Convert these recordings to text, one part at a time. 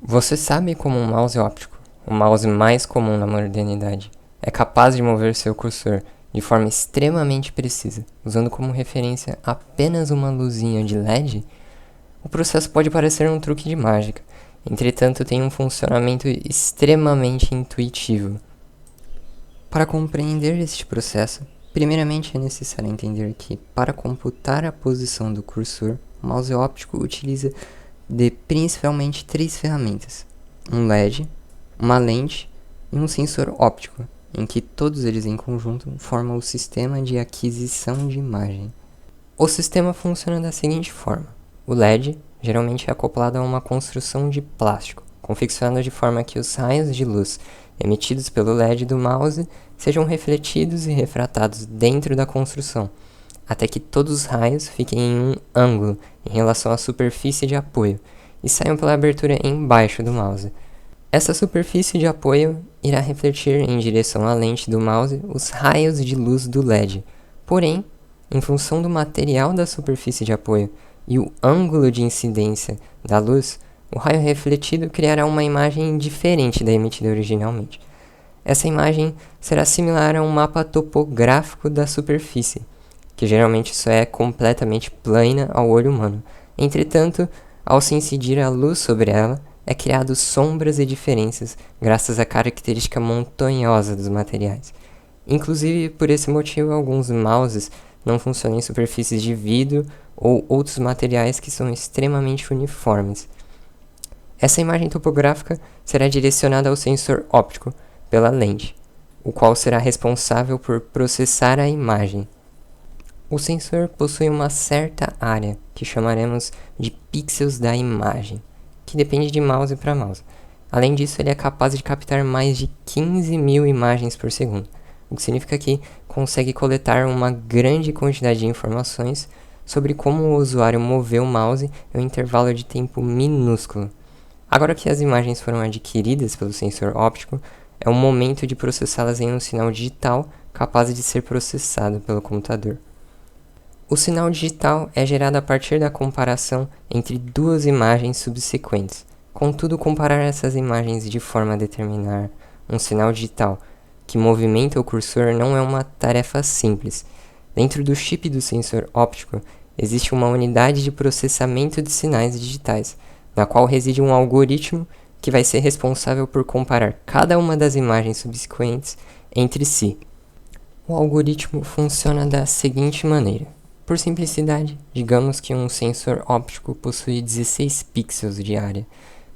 Você sabe como um mouse óptico, o mouse mais comum na modernidade, é capaz de mover seu cursor de forma extremamente precisa, usando como referência apenas uma luzinha de LED? O processo pode parecer um truque de mágica, entretanto tem um funcionamento extremamente intuitivo. Para compreender este processo, primeiramente é necessário entender que, para computar a posição do cursor, o mouse óptico utiliza de principalmente três ferramentas: um LED, uma lente e um sensor óptico, em que todos eles em conjunto formam o sistema de aquisição de imagem. O sistema funciona da seguinte forma: o LED geralmente é acoplado a uma construção de plástico, confeccionada de forma que os raios de luz emitidos pelo LED do mouse sejam refletidos e refratados dentro da construção, até que todos os raios fiquem em um ângulo em relação à superfície de apoio e saiam pela abertura embaixo do mouse. Essa superfície de apoio irá refletir em direção à lente do mouse os raios de luz do LED. Porém, em função do material da superfície de apoio e o ângulo de incidência da luz, o raio refletido criará uma imagem diferente da emitida originalmente. Essa imagem será similar a um mapa topográfico da superfície, que geralmente só é completamente plana ao olho humano. Entretanto, ao se incidir a luz sobre ela, é criado sombras e diferenças graças à característica montanhosa dos materiais. Inclusive, por esse motivo, alguns mouses não funcionam em superfícies de vidro ou outros materiais que são extremamente uniformes. Essa imagem topográfica será direcionada ao sensor óptico pela lente, o qual será responsável por processar a imagem. O sensor possui uma certa área, que chamaremos de pixels da imagem, que depende de mouse para mouse. Além disso, ele é capaz de captar mais de 15.000 imagens por segundo, o que significa que consegue coletar uma grande quantidade de informações sobre como o usuário moveu o mouse em um intervalo de tempo minúsculo. Agora que as imagens foram adquiridas pelo sensor óptico, é o momento de processá-las em um sinal digital capaz de ser processado pelo computador. O sinal digital é gerado a partir da comparação entre duas imagens subsequentes. Contudo, comparar essas imagens de forma a determinar um sinal digital que movimenta o cursor não é uma tarefa simples. Dentro do chip do sensor óptico existe uma unidade de processamento de sinais digitais, na qual reside um algoritmo que vai ser responsável por comparar cada uma das imagens subsequentes entre si. O algoritmo funciona da seguinte maneira. Por simplicidade, digamos que um sensor óptico possui 16 pixels de área.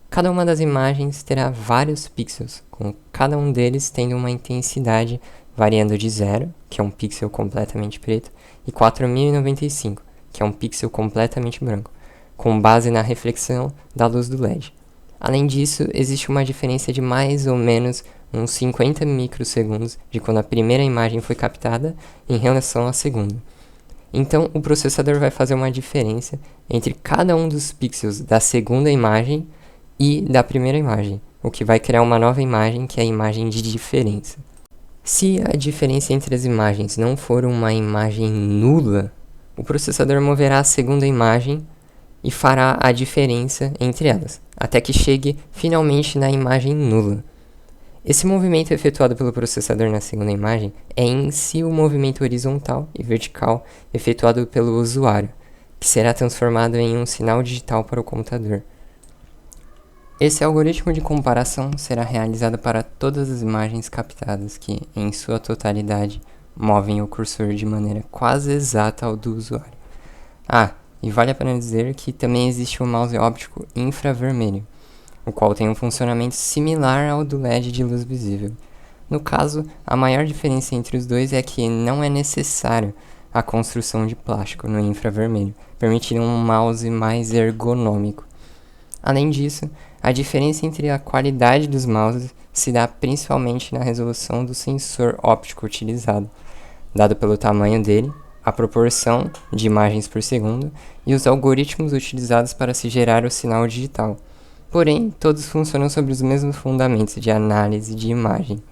Cada uma das imagens terá vários pixels, com cada um deles tendo uma intensidade variando de 0, que é um pixel completamente preto, e 4095, que é um pixel completamente branco, com base na reflexão da luz do LED. Além disso, existe uma diferença de mais ou menos uns 50 microsegundos de quando a primeira imagem foi captada em relação à segunda. Então, o processador vai fazer uma diferença entre cada um dos pixels da segunda imagem e da primeira imagem, o que vai criar uma nova imagem, que é a imagem de diferença. Se a diferença entre as imagens não for uma imagem nula, o processador moverá a segunda imagem e fará a diferença entre elas, até que chegue finalmente na imagem nula. Esse movimento efetuado pelo processador na segunda imagem é em si o movimento horizontal e vertical efetuado pelo usuário, que será transformado em um sinal digital para o computador. Esse algoritmo de comparação será realizado para todas as imagens captadas que, em sua totalidade, movem o cursor de maneira quase exata ao do usuário. E vale a pena dizer que também existe o mouse óptico infravermelho, o qual tem um funcionamento similar ao do LED de luz visível. No caso, a maior diferença entre os dois é que não é necessário a construção de plástico no infravermelho, permitindo um mouse mais ergonômico. Além disso, a diferença entre a qualidade dos mouses se dá principalmente na resolução do sensor óptico utilizado, dado pelo tamanho dele, a proporção de imagens por segundo e os algoritmos utilizados para se gerar o sinal digital. Porém, todos funcionam sobre os mesmos fundamentos de análise de imagem.